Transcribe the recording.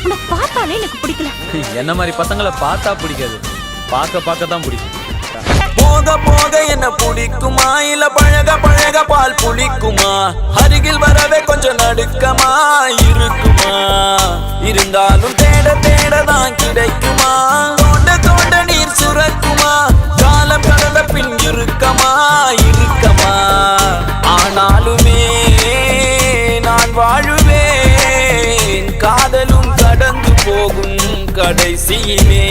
உன்னை பார்த்தாலே எனக்கு பிடிக்கல. என்ன மாதிரி பசங்களை பார்த்தா பிடிக்காது, பார்க்க தான் பிடிக்கும். போக போக என்ன பிடிக்குமா, இல்ல பழக பழக பால் புளிக்குமா, அருகில் வரவே கொஞ்சம் நடுக்கமா இருக்குமா, இருந்தாலும் தேட தேடதான் கிடைக்குமா, தோண்ட தோண்ட நீர் சுரக்குமா, காலம் கடந்த பின் இருக்கமா ஆனாலுமே நான் வாழுவேன், காதலும் கடந்து போகும் கடைசியிலே.